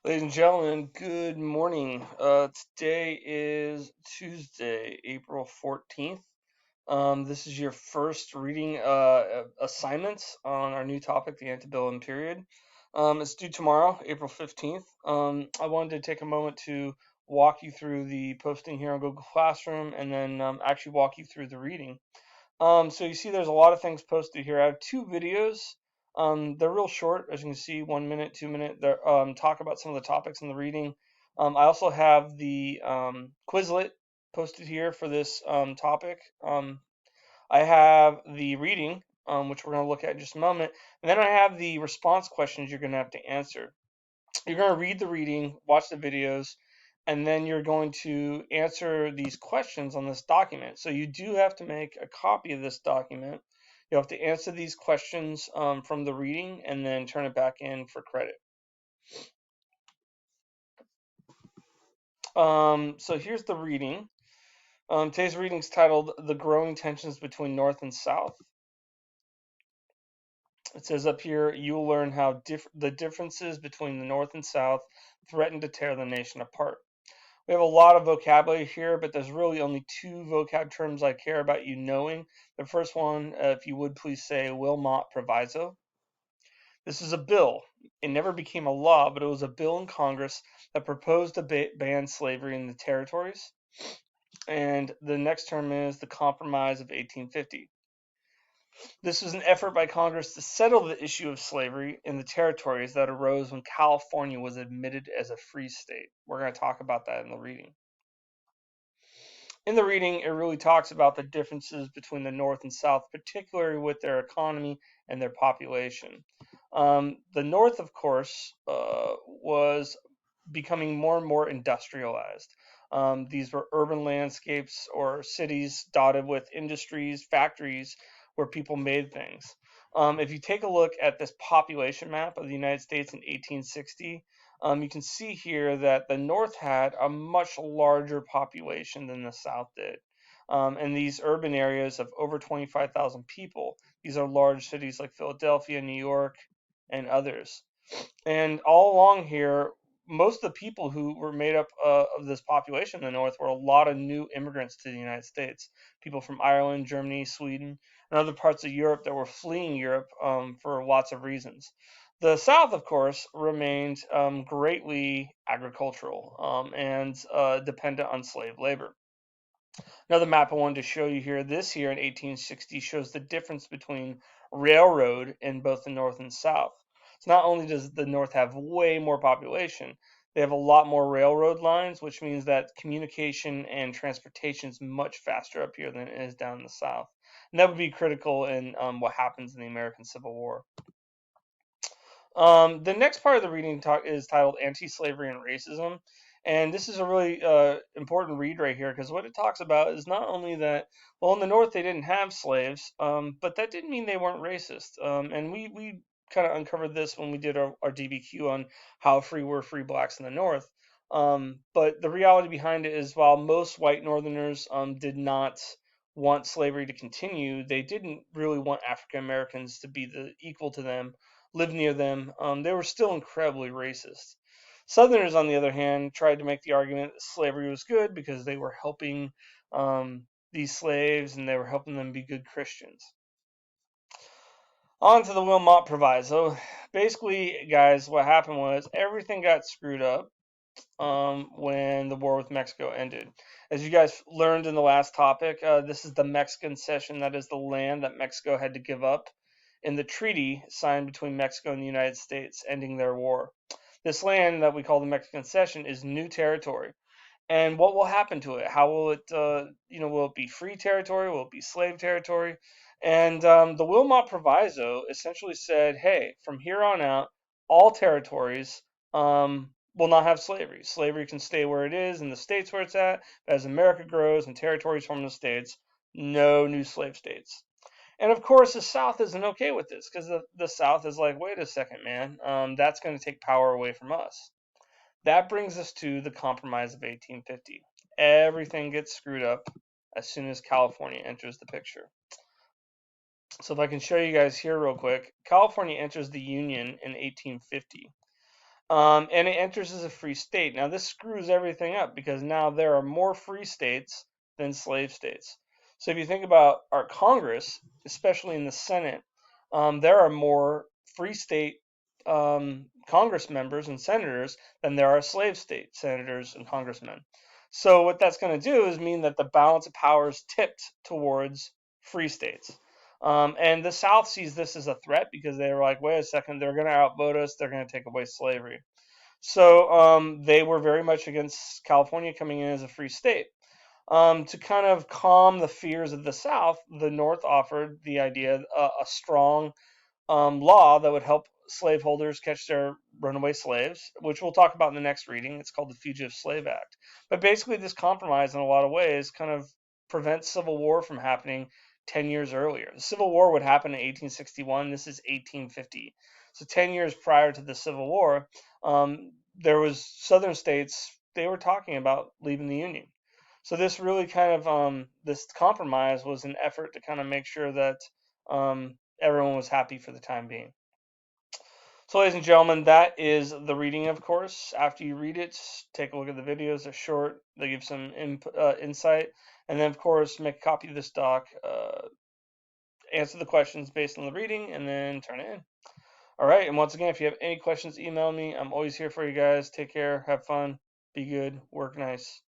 Ladies and gentlemen, good morning. Today is Tuesday, April 14th. This is your first reading assignment on our new topic, the antebellum period. It's due tomorrow, April 15th. I wanted to take a moment to walk you through the posting here on Google Classroom and then actually walk you through the reading. So you see there's a lot of things posted here. I have two videos. They're real short, as you can see, 1 minute, 2 minute. They talk about some of the topics in the reading. I also have the Quizlet posted here for this topic. I have the reading, which we're going to look at in just a moment. And then I have the response questions you're going to have to answer. You're going to read the reading, watch the videos, and then you're going to answer these questions on this document. So you do have to make a copy of this document. You have to answer these questions from the reading and then turn it back in for credit. So here's the reading. Today's reading is titled The Growing Tensions Between North and South. It says up here, you will learn how the differences between the North and South threaten to tear the nation apart. We have a lot of vocabulary here, but there's really only two vocab terms I care about you knowing. The first one, if you would please say Wilmot Proviso. This is a bill. It never became a law, but it was a bill in Congress that proposed to ban slavery in the territories. And the next term is the Compromise of 1850. This was an effort by Congress to settle the issue of slavery in the territories that arose when California was admitted as a free state. We're going to talk about that in the reading. In the reading, it really talks about the differences between the North and South, particularly with their economy and their population. The North, of course, was becoming more and more industrialized. These were urban landscapes or cities dotted with industries, factories where people made things. If you take a look at this population map of the United States in 1860, you can see here that the North had a much larger population than the South did. And these urban areas of over 25,000 people, these are large cities like Philadelphia, New York, and others. And all along here, most of the people who were made up of this population in the North were a lot of new immigrants to the United States. People from Ireland, Germany, Sweden, and other parts of Europe that were fleeing Europe for lots of reasons. The South, of course, remained greatly agricultural and dependent on slave labor. Another map I wanted to show you here, this here in 1860 shows the difference between railroad in both the North and South. So not only does the North have way more population, they have a lot more railroad lines, which means that communication and transportation is much faster up here than it is down in the South. And that would be critical in what happens in the American Civil War. The next part of the reading talk is titled Anti-Slavery and Racism. And this is a really important read right here because what it talks about is not only that, well, in the North they didn't have slaves, but that didn't mean they weren't racist. And we kind of uncovered this when we did our DBQ on how free were free blacks in the North. But the reality behind it is while most white Northerners did not want slavery to continue, they didn't really want African Americans to be equal to them, live near them. They were still incredibly racist. Southerners, on the other hand, tried to make the argument that slavery was good because they were helping these slaves and they were helping them be good Christians. On to the Wilmot Proviso. Basically, guys, what happened was everything got screwed up when the war with Mexico ended. As you guys learned in the last topic, this is the Mexican cession. That is the land that Mexico had to give up in the treaty signed between Mexico and the United States, ending their war. This land that we call the Mexican cession is new territory. And what will happen to it? How will it, will it be free territory? Will it be slave territory? And the Wilmot Proviso essentially said, hey, from here on out, all territories will not have slavery. Slavery can stay where it is in the states where it's at. But as America grows and territories form the states, no new slave states. And of course, the South isn't okay with this because the South is like, wait a second, man, that's going to take power away from us. That brings us to the Compromise of 1850. Everything gets screwed up as soon as California enters the picture. So if I can show you guys here real quick, California enters the Union in 1850. and it enters as a free state. Now, this screws everything up because now there are more free states than slave states. So if you think about our Congress, especially in the Senate, there are more free state Congress members and senators than there are slave state senators and congressmen. So what that's going to do is mean that the balance of power is tipped towards free states. And the South sees this as a threat because they're like, wait a second, they're going to outvote us. They're going to take away slavery. So they were very much against California coming in as a free state. To kind of calm the fears of the South, the North offered the idea a strong law that would help slaveholders catch their runaway slaves, which we'll talk about in the next reading. It's called the Fugitive Slave Act. But basically, this compromise, in a lot of ways, kind of prevents civil war from happening 10 years earlier. The Civil War would happen in 1861. This is 1850. So 10 years prior to the Civil War, there was Southern states, they were talking about leaving the Union. So this really kind of this compromise was an effort to kind of make sure that everyone was happy for the time being. So, ladies and gentlemen, that is the reading, of course. After you read it, take a look at the videos. They're short, they give some insight. And then, of course, make a copy of this doc, answer the questions based on the reading, and then turn it in. All right, and once again, if you have any questions, email me. I'm always here for you guys. Take care, have fun, be good, work nice.